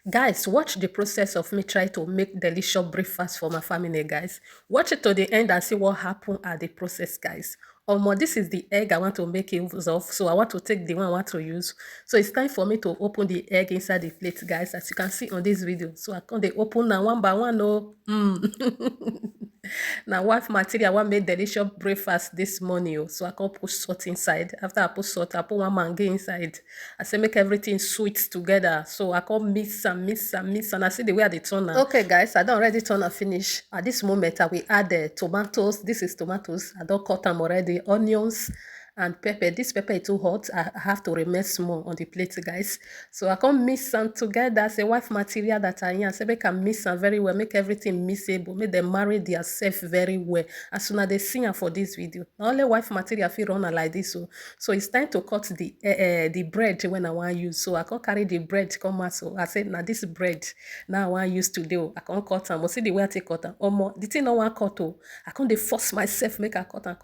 Guys, watch the process of me try to make delicious breakfast for my family, guys. Watch it to the end and see what happened at the process, guys. This is the egg I want to make use of, so I want to take the one I want to use. So it's time for me to open the egg inside the plate, guys, as you can see on this video. So I can open now one by one. Oh, now wife material, I want make delicious breakfast this morning. Oh. So I can put salt inside. After I put salt, I put one mango inside. I say make everything sweet together. So I can mix and I see the way I dey turn am. Okay, guys, I don't already turn and finish. At this moment, I will add the tomatoes. This is tomatoes. I don't cut them already. Onions and pepper. This pepper is too hot. I have to remain small on the plate, guys. So I can mix them together. Say wife material that I am. Say make I mix them very well. Make everything mixable. Make them marry themselves very well. As soon as they see am for this video. Not only wife material feel run like this. So it's time to cut the bread when I want use. So I can carry the bread come out. So I said, now this bread now I want use today. I can't cut them. But see the way I take cut them. The thing I want cut. I can't force myself make I cut them.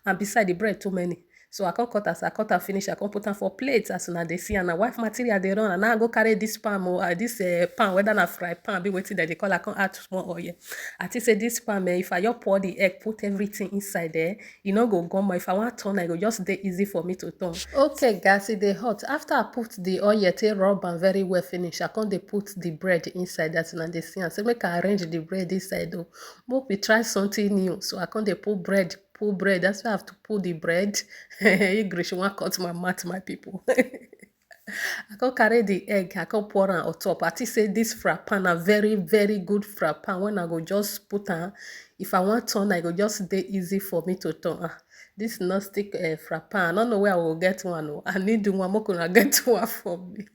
And beside the bread too many. So I can cut as I cut and finish. I can put them for plates as soon as they see. And a wife material they run. And now I go carry this pan or this pan, whether na fry pan, be waiting that they call. I can add small oil. I think say this pan, if I just pour the egg, put everything inside there, you know go gum. If I want turn, I go just dey easy for me to turn. Okay, guys, it dey hot. After I put the oil, take rub and very well finish. I can dey put the bread inside. That's when they see. And say make I arrange the bread inside though. But we try something new. So I can dey put bread. Pull bread. That's why I have to pull the bread. English won't cut my mouth, my people. I can carry the egg. I can pour am on top. I think say this frappan a very, very good frappan. When I go just put am, if I want turn, I go just dey easy for me to turn. This non-stick frappan. I don't know where I will get one. Oh. I need one. More gonna get one for me.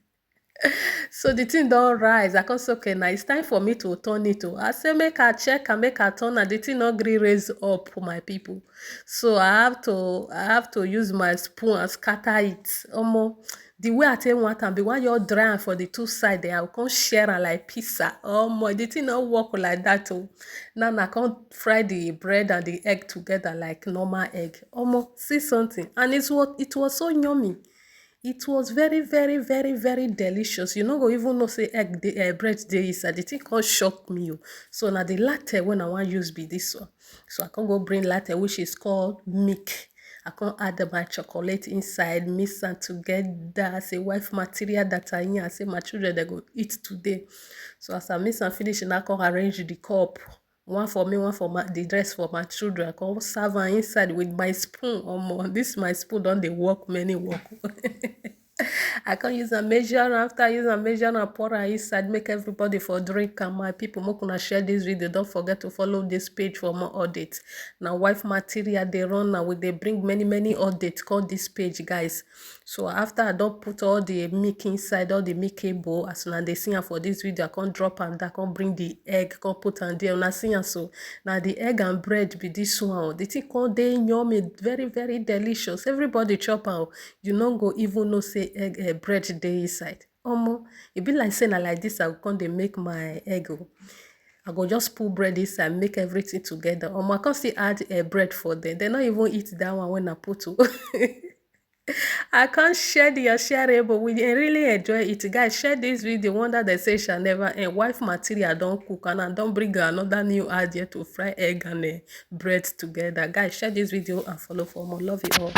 So the thing don't rise. I can say, okay, now it's time for me to turn it. I say, make I check and make I turn, and the thing not gree raise up for my people. So I have to use my spoon and scatter it. The way I take want and be one you're dry for the two sides there, I can share and like pizza. The thing not work like that. Now I can't fry the bread and the egg together like normal egg. See something, and it was so yummy. It was very, very, very, very delicious. You know, go even know say egg bread dey inside. The thing can't shock me. So now the latte when I want use be this one. So I can go bring latte which is called milk. I can add my chocolate inside, mix them together. Say wife material that I need. I say my children they go eat today. So as I mix and finish, and I can arrange the cup. One for me, one for the dress for my children. I can serve am inside with my spoon. This my spoon don't they work many work. I can use a measure after use a measure and pour am inside, make everybody for drink. And my people, make una share this video. Don't forget to follow this page for more updates. Now, wife material they run now. They bring many updates. Call this page, guys. So after I don't put all the milk inside, all the milk cable, as soon as they see am for this video, I can drop and I can bring the egg, can put and there. Una see am so. Now the egg and bread be this one. The thing called dey yummy, very, very delicious. Everybody chop am. You no go even know say egg bread dey inside. E be like saying like this, I go dey make my egg. I go just put bread inside, make everything together. I can still add bread for them. They not even eat that one when I put I can't share the shareable. We really enjoy it. Guys, share this video. Wonder they say shall never end. Wife material don't cook and I don't bring another new idea to fry egg and bread together. Guys, share this video and follow for more. Love you all.